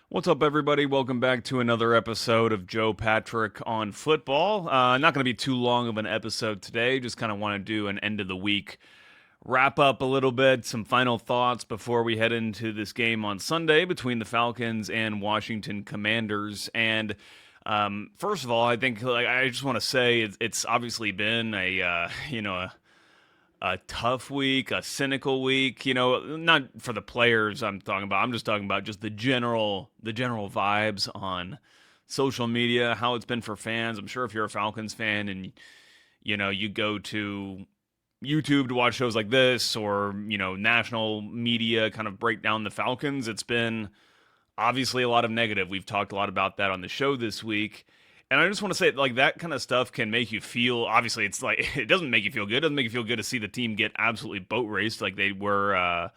What's up, everybody? Welcome back to another episode of Joe Patrick on football. Not going to be too long of an episode today. Just kind of want to do an end of the week wrap up a little bit, some final thoughts before we head into this game on Sunday between the Falcons and Washington Commanders. And first of all, I think I just want to say it's obviously been a tough week, a cynical week, not for the players I'm talking about. I'm just talking about just the general vibes on social media, how it's been for fans. I'm sure if you're a Falcons fan and you go to YouTube to watch shows like this or, national media kind of break down the Falcons, it's been obviously a lot of negative. We've talked a lot about that on the show this week. And I just want to say, like, that kind of stuff can make you feel, obviously, it's like, it doesn't make you feel good. It doesn't make you feel good to see the team get absolutely boat raced like they were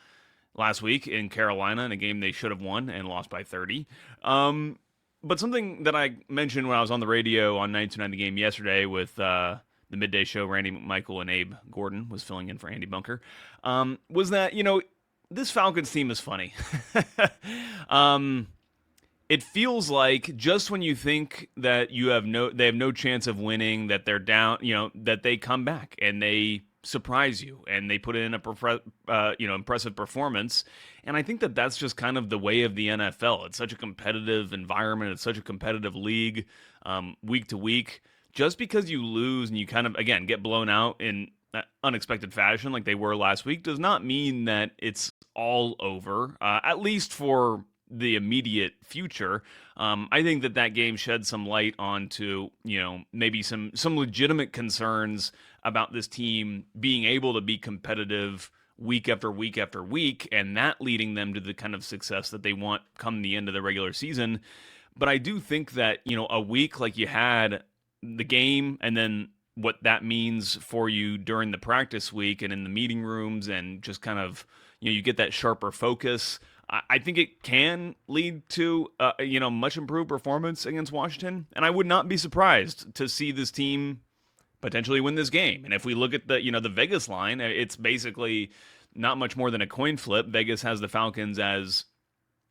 last week in Carolina in a game they should have won and lost by 30. But something that I mentioned when I was on the radio on 929 The Game yesterday with the midday show, Randy McMichael and Abe Gordon was filling in for Andy Bunker, was that, this Falcons team is funny. It feels like just when you think that they have no chance of winning, that they're down, that they come back and they surprise you and they put in a impressive performance. And I think that that's just kind of the way of the NFL. It's such a competitive environment. It's such a competitive league, week to week. Just because you lose and you kind of, again, get blown out in unexpected fashion like they were last week does not mean that it's all over, at least for the immediate future. I think that game shed some light onto, maybe some legitimate concerns about this team being able to be competitive week after week after week, and that leading them to the kind of success that they want come the end of the regular season. But I do think that, a week like you had the game and then what that means for you during the practice week and in the meeting rooms and just kind of, you get that sharper focus. I think it can lead to, much improved performance against Washington. And I would not be surprised to see this team potentially win this game. And if we look at the Vegas line, it's basically not much more than a coin flip. Vegas has the Falcons as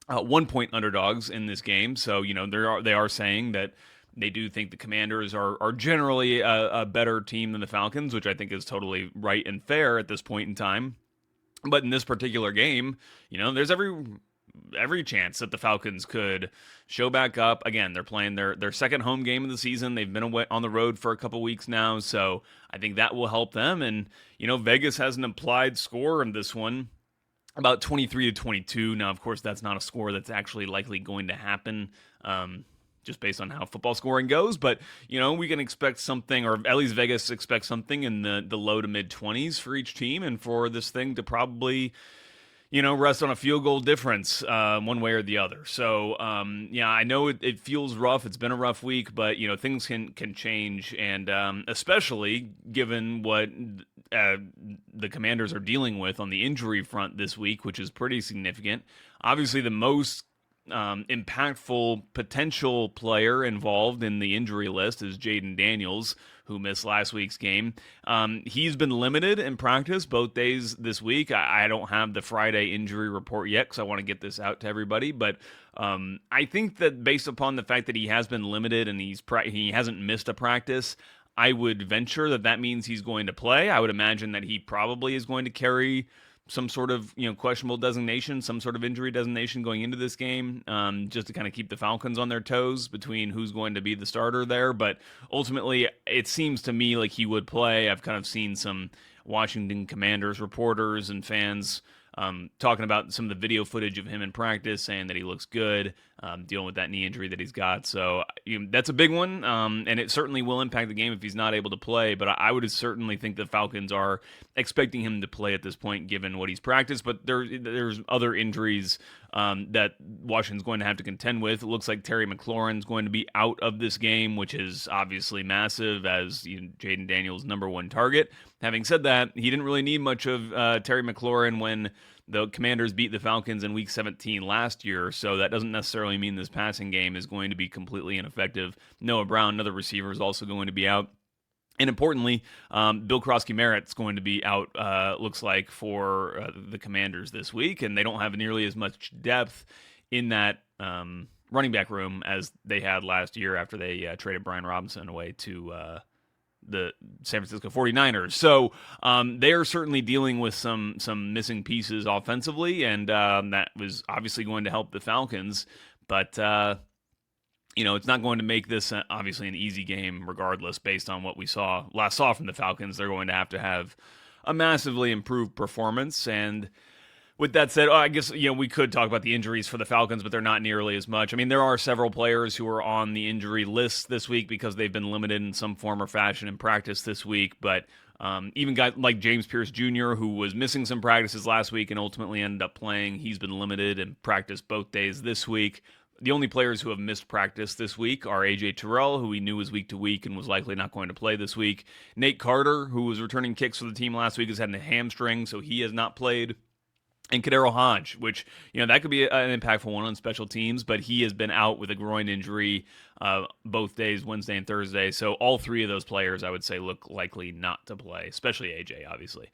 1-point underdogs in this game. So, they are saying that they do think the Commanders are generally a better team than the Falcons, which I think is totally right and fair at this point in time. But in this particular game, there's every chance that the Falcons could show back up. Again, they're playing their second home game of the season. They've been away on the road for a couple weeks now, so I think that will help them. And, Vegas has an implied score in this one, about 23-22. Now, of course, that's not a score that's actually likely going to happen, just based on how football scoring goes. But, we can expect something, or at least Vegas expects something in the low to mid 20s for each team, and for this thing to probably, rest on a field goal difference one way or the other. So, I know it feels rough. It's been a rough week, but, things can change. And especially given what the Commanders are dealing with on the injury front this week, which is pretty significant. Obviously, the most impactful potential player involved in the injury list is Jaden Daniels, who missed last week's game. He's been limited in practice both days this week. I don't have the Friday injury report yet because I want to get this out to everybody, but I think that based upon the fact that he has been limited and he hasn't missed a practice, I would venture that means he's going to play. I would imagine that he probably is going to carry some sort of questionable designation, some sort of injury designation going into this game, just to kind of keep the Falcons on their toes between who's going to be the starter there. But ultimately, it seems to me like he would play. I've kind of seen some Washington Commanders reporters and fans talking about some of the video footage of him in practice, saying that he looks good, dealing with that knee injury that he's got. So that's a big one, and it certainly will impact the game if he's not able to play. But I would certainly think the Falcons are expecting him to play at this point, given what he's practiced. But there's other injuries that Washington's going to have to contend with. It looks like Terry McLaurin's going to be out of this game, which is obviously massive as Jaden Daniels' number one target. Having said that, he didn't really need much of Terry McLaurin when the Commanders beat the Falcons in Week 17 last year, so that doesn't necessarily mean this passing game is going to be completely ineffective. Noah Brown, another receiver, is also going to be out. And importantly, Bill Krosky-Merritt's going to be out, looks like, for the Commanders this week, and they don't have nearly as much depth in that running back room as they had last year after they traded Brian Robinson away to the San Francisco 49ers. So they are certainly dealing with some missing pieces offensively, and that was obviously going to help the Falcons. But it's not going to make this obviously an easy game regardless based on what we saw from the Falcons. They're going to have a massively improved performance. And with that said, I guess we could talk about the injuries for the Falcons, but they're not nearly as much. I mean, there are several players who are on the injury list this week because they've been limited in some form or fashion in practice this week. But even guys like James Pierce Jr., who was missing some practices last week and ultimately ended up playing, he's been limited and practiced both days this week. The only players who have missed practice this week are A.J. Terrell, who we knew was week to week and was likely not going to play this week. Nate Carter, who was returning kicks for the team last week, has had a hamstring, so he has not played. And Kadero Hodge, which, that could be an impactful one on special teams, but he has been out with a groin injury both days, Wednesday and Thursday. So all three of those players, I would say, look likely not to play, especially A.J., obviously.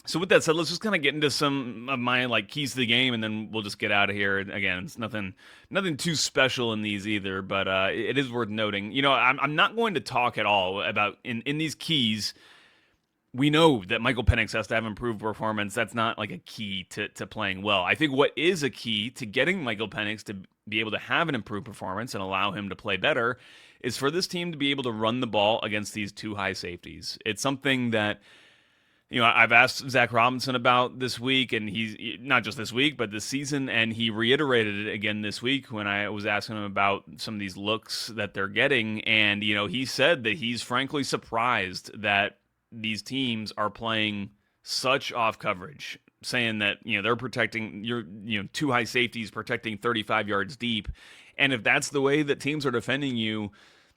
So with that said, let's just kind of get into some of my keys to the game, and then we'll just get out of here. Again, it's nothing too special in these either, but it is worth noting. I'm not going to talk at all about in these keys. We know that Michael Penix has to have improved performance. That's not a key to playing well. I think what is a key to getting Michael Penix to be able to have an improved performance and allow him to play better is for this team to be able to run the ball against these two high safeties. It's something that I've asked Zach Robinson about this week, and he's not just this week, but this season, and he reiterated it again this week when I was asking him about some of these looks that they're getting. And, he said that he's frankly surprised that these teams are playing such off coverage, saying that, they're protecting your, two high safeties protecting 35 yards deep. And if that's the way that teams are defending you,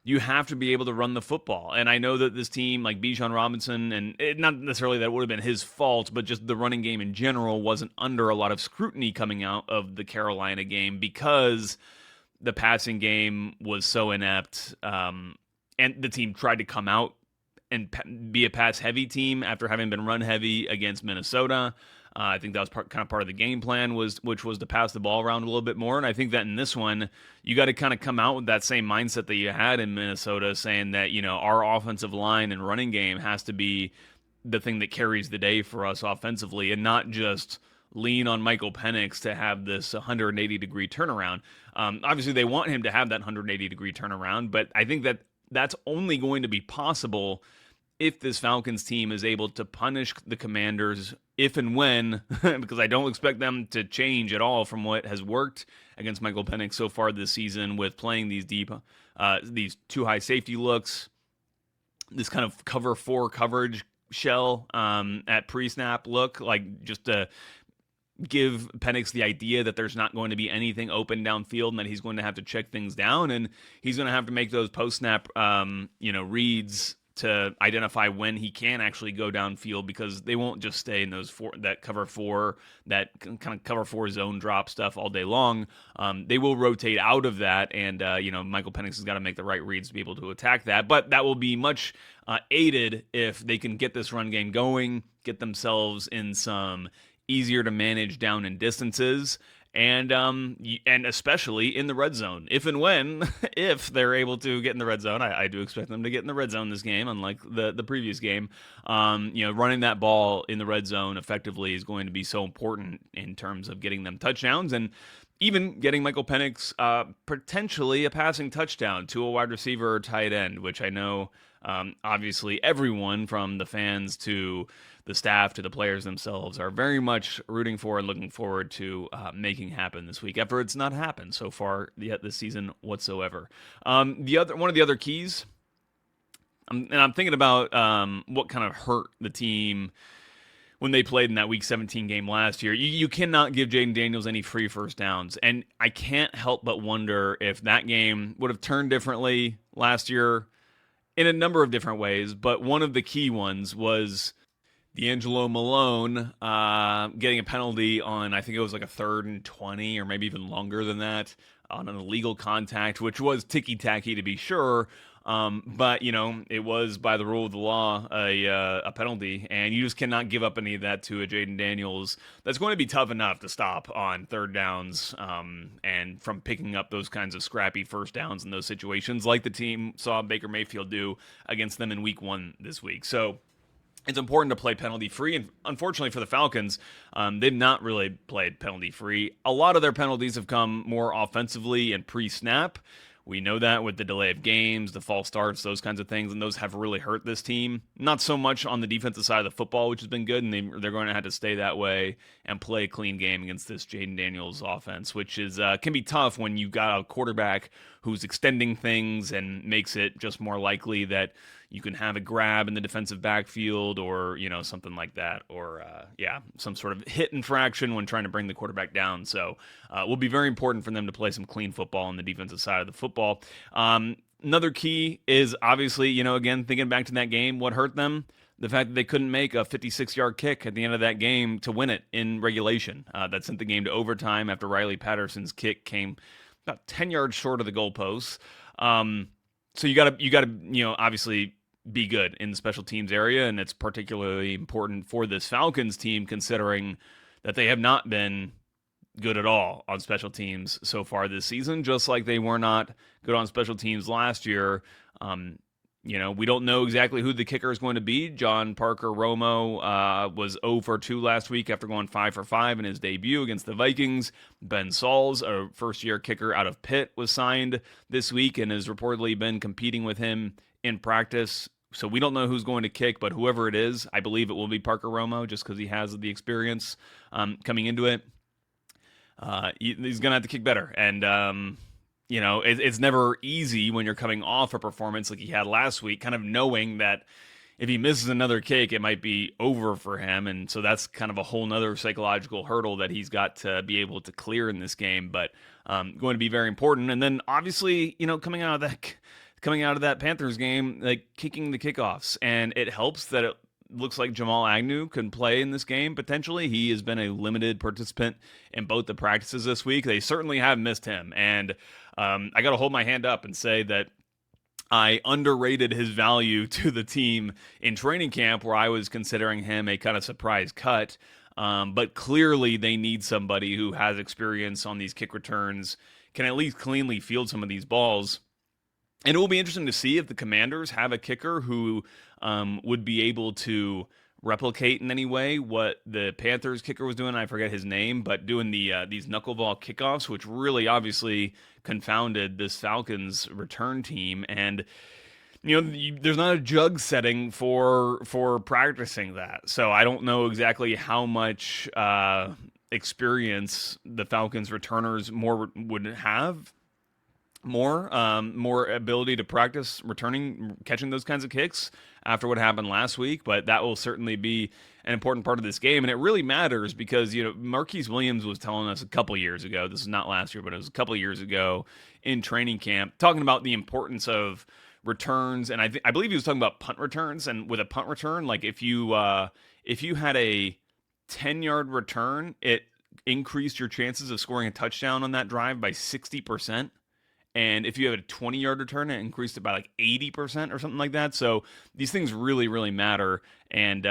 you have to be able to run the football. And I know that this team, like Bijan Robinson, and not necessarily that it would have been his fault, but just the running game in general wasn't under a lot of scrutiny coming out of the Carolina game because the passing game was so inept. And the team tried to come out and be a pass-heavy team after having been run-heavy against Minnesota. I think that was part of the game plan, which was to pass the ball around a little bit more. And I think that in this one, you got to kind of come out with that same mindset that you had in Minnesota, saying that, our offensive line and running game has to be the thing that carries the day for us offensively and not just lean on Michael Penix to have this 180-degree turnaround. Obviously, they want him to have that 180-degree turnaround, but I think that that's only going to be possible if this Falcons team is able to punish the Commanders if and when, because I don't expect them to change at all from what has worked against Michael Penix so far this season with playing these deep, these two high safety looks, this kind of cover four coverage shell at pre-snap look, just to give Penix the idea that there's not going to be anything open downfield and that he's going to have to check things down, and he's going to have to make those post-snap, reads to identify when he can actually go downfield, because they won't just stay in that cover four zone drop stuff all day long. They will rotate out of that, and Michael Penix has got to make the right reads to be able to attack that. But that will be much aided if they can get this run game going, get themselves in some easier to manage down and distances, and especially in the red zone. If and when, if they're able to get in the red zone, I do expect them to get in the red zone this game, unlike the previous game. Running that ball in the red zone effectively is going to be so important in terms of getting them touchdowns and even getting Michael Penix potentially a passing touchdown to a wide receiver or tight end, which I know obviously everyone from the fans to the staff to the players themselves are very much rooting for and looking forward to making happen this week after it's not happened so far yet this season whatsoever. One of the other keys, and I'm thinking about what kind of hurt the team when they played in that Week 17 game last year. You cannot give Jaden Daniels any free first downs, and I can't help but wonder if that game would have turned differently last year in a number of different ways, but one of the key ones was D'Angelo Malone getting a penalty on, I think it was a 3rd and 20 or maybe even longer than that, on an illegal contact, which was ticky-tacky to be sure, But it was by the rule of the law a penalty, and you just cannot give up any of that to a Jaden Daniels. That's going to be tough enough to stop on third downs, and from picking up those kinds of scrappy first downs in those situations, like the team saw Baker Mayfield do against them in Week 1 this week. So it's important to play penalty free, and unfortunately for the Falcons, they've not really played penalty free. A lot of their penalties have come more offensively and pre-snap. We know that with the delay of games, the false starts, those kinds of things, and those have really hurt this team. Not so much on the defensive side of the football, which has been good, and they're going to have to stay that way and play a clean game against this Jaden Daniels offense, which is can be tough when you've got a quarterback who's extending things and makes it just more likely that you can have a grab in the defensive backfield or, something like that. Or, some sort of hit infraction when trying to bring the quarterback down. So it will be very important for them to play some clean football on the defensive side of the football. Another key is obviously, again, thinking back to that game, what hurt them? The fact that they couldn't make a 56-yard kick at the end of that game to win it in regulation. That sent the game to overtime after Riley Patterson's kick came about 10 yards short of the goalposts. So you gotta, obviously be good in the special teams area, and it's particularly important for this Falcons team considering that they have not been good at all on special teams so far this season, just like they were not good on special teams last year. We don't know exactly who the kicker is going to be. John Parker Romo was 0 for 2 last week after going 5 for 5 in his debut against the Vikings. Ben Sauls, a first-year kicker out of Pitt, was signed this week and has reportedly been competing with him in practice. So we don't know who's going to kick, but whoever it is, I believe it will be Parker Romo just because he has the experience coming into it. He's going to have to kick better. And, it's never easy when you're coming off a performance like he had last week, kind of knowing that if he misses another kick, it might be over for him. And so that's kind of a whole nother psychological hurdle that he's got to be able to clear in this game, but going to be very important. And then obviously, coming out of that Panthers game, like kicking the kickoffs. And it helps that it looks like Jamal Agnew can play in this game potentially. He has been a limited participant in both the practices this week. They certainly have missed him. And I got to hold my hand up and say that I underrated his value to the team in training camp, where I was considering him a kind of surprise cut. But clearly they need somebody who has experience on these kick returns, can at least cleanly field some of these balls. And it will be interesting to see if the Commanders have a kicker who would be able to replicate in any way what the Panthers kicker was doing. I forget his name, but doing these knuckleball kickoffs, which really obviously confounded this Falcons return team. And there's not a jug setting for practicing that, so I don't know exactly how much experience the Falcons returners would have. More ability to practice catching those kinds of kicks after what happened last week, but that will certainly be an important part of this game, and it really matters because Marquise Williams was telling us a couple years ago. This is not last year, but it was a couple years ago in training camp, talking about the importance of returns, and I believe he was talking about punt returns. And with a punt return, like if you had a 10-yard return, it increased your chances of scoring a touchdown on that drive by 60%. And if you have a 20-yard return, it increased it by like 80% or something like that. So these things really, really matter. And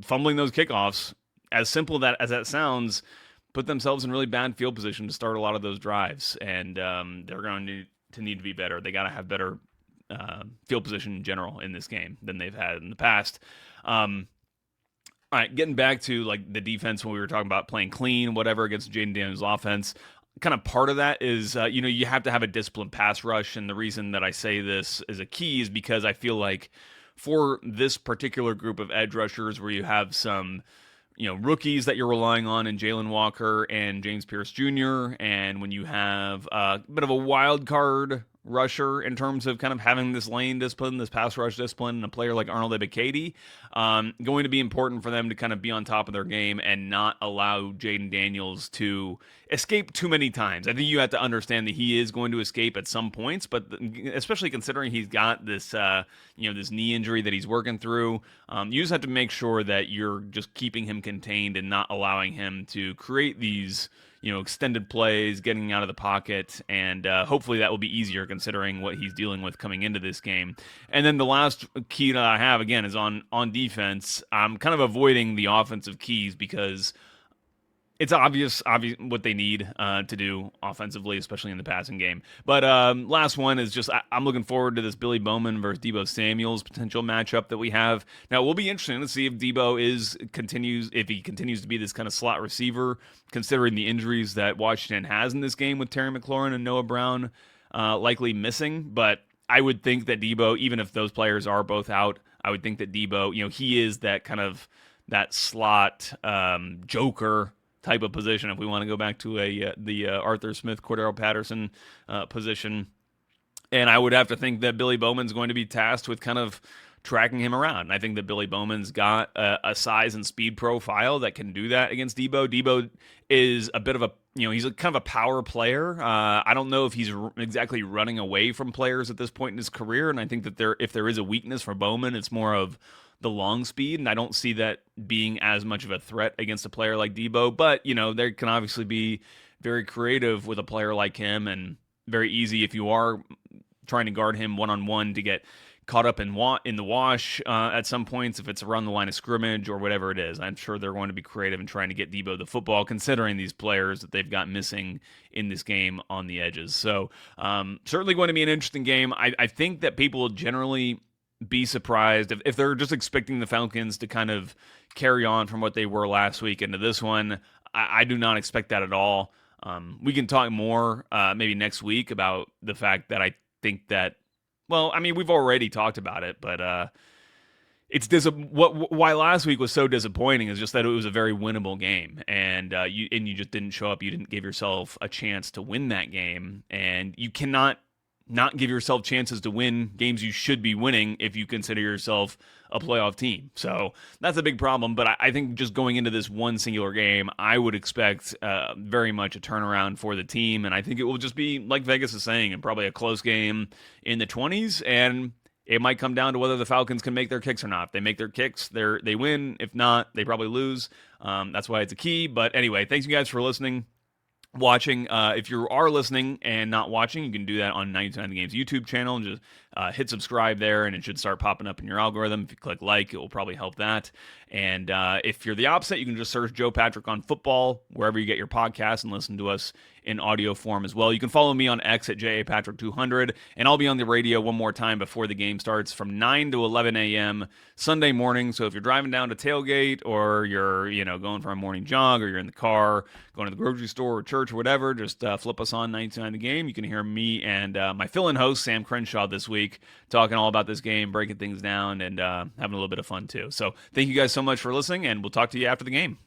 fumbling those kickoffs, as simple as that sounds, put themselves in really bad field position to start a lot of those drives. And they're going to need to be better. They got to have better field position in general in this game than they've had in the past. All right, getting back to like the defense when we were talking about playing clean, whatever, against Jaden Daniels' offense. Kind of part of that is, you have to have a disciplined pass rush. And the reason that I say this is a key is because I feel like for this particular group of edge rushers where you have some, rookies that you're relying on in Jalen Walker and James Pierce Jr., and when you have a bit of a wild card rusher in terms of kind of having this lane discipline, this pass rush discipline, and a player like Arnold Ebiketie, going to be important for them to kind of be on top of their game and not allow Jaden Daniels to escape too many times. I think you have to understand that he is going to escape at some points, but especially considering he's got this, this knee injury that he's working through, you just have to make sure that you're just keeping him contained and not allowing him to create these extended plays, getting out of the pocket, and hopefully that will be easier considering what he's dealing with coming into this game. And then the last key that I have, again, is on defense. I'm kind of avoiding the offensive keys because it's obvious what they need to do offensively, especially in the passing game. But last one is just I'm looking forward to this Billy Bowman versus Deebo Samuel's potential matchup that we have. Now, it will be interesting to see if Deebo continues to be this kind of slot receiver, considering the injuries that Washington has in this game with Terry McLaurin and Noah Brown likely missing. But I would think that Deebo, even if those players are both out, I would think that Deebo, he is that kind of that slot joker type of position, if we want to go back to the Arthur Smith, Cordero Patterson position. And I would have to think that Billy Bowman's going to be tasked with kind of tracking him around. And I think that Billy Bowman's got a size and speed profile that can do that against Deebo. Deebo is a bit of a, he's kind of a power player. I don't know if he's exactly running away from players at this point in his career. And I think that if there is a weakness for Bowman, it's more of the long speed, and I don't see that being as much of a threat against a player like Deebo. But, they can obviously be very creative with a player like him, and very easy if you are trying to guard him one-on-one to get caught up in the wash at some points if it's around the line of scrimmage or whatever it is. I'm sure they're going to be creative in trying to get Deebo the football, considering these players that they've got missing in this game on the edges. So certainly going to be an interesting game. I think that people will generally be surprised if they're just expecting the Falcons to kind of carry on from what they were last week into this one. I do not expect that at all. We can talk more maybe next week about the fact that I think that, we've already talked about it, but it's why last week was so disappointing is just that it was a very winnable game, and you just didn't show up. You didn't give yourself a chance to win that game, and you cannot not give yourself chances to win games you should be winning if you consider yourself a playoff team. So that's a big problem. But I think just going into this one singular game, I would expect very much a turnaround for the team. And I think it will just be, like Vegas is saying, and probably a close game in the 20s. And it might come down to whether the Falcons can make their kicks or not. If they make their kicks, they win. If not, they probably lose. That's why it's a key. But anyway, thanks you guys for listening. Watching. If you are listening and not watching, you can do that on 99 The Game's YouTube channel and just hit subscribe there, and it should start popping up in your algorithm. If you click like, it will probably help that. And if you're the opposite, you can just search Joe Patrick on football wherever you get your podcasts and listen to us in audio form as well. You can follow me on X at JAPatrick200, and I'll be on the radio one more time before the game starts from 9 to 11 a.m. Sunday morning. So if you're driving down to tailgate, or you're going for a morning jog, or you're in the car going to the grocery store or church or whatever, just flip us on 99 The Game. You can hear me and my fill-in host Sam Crenshaw this week talking all about this game, breaking things down, and having a little bit of fun too. So thank you guys so much for listening, and we'll talk to you after the game.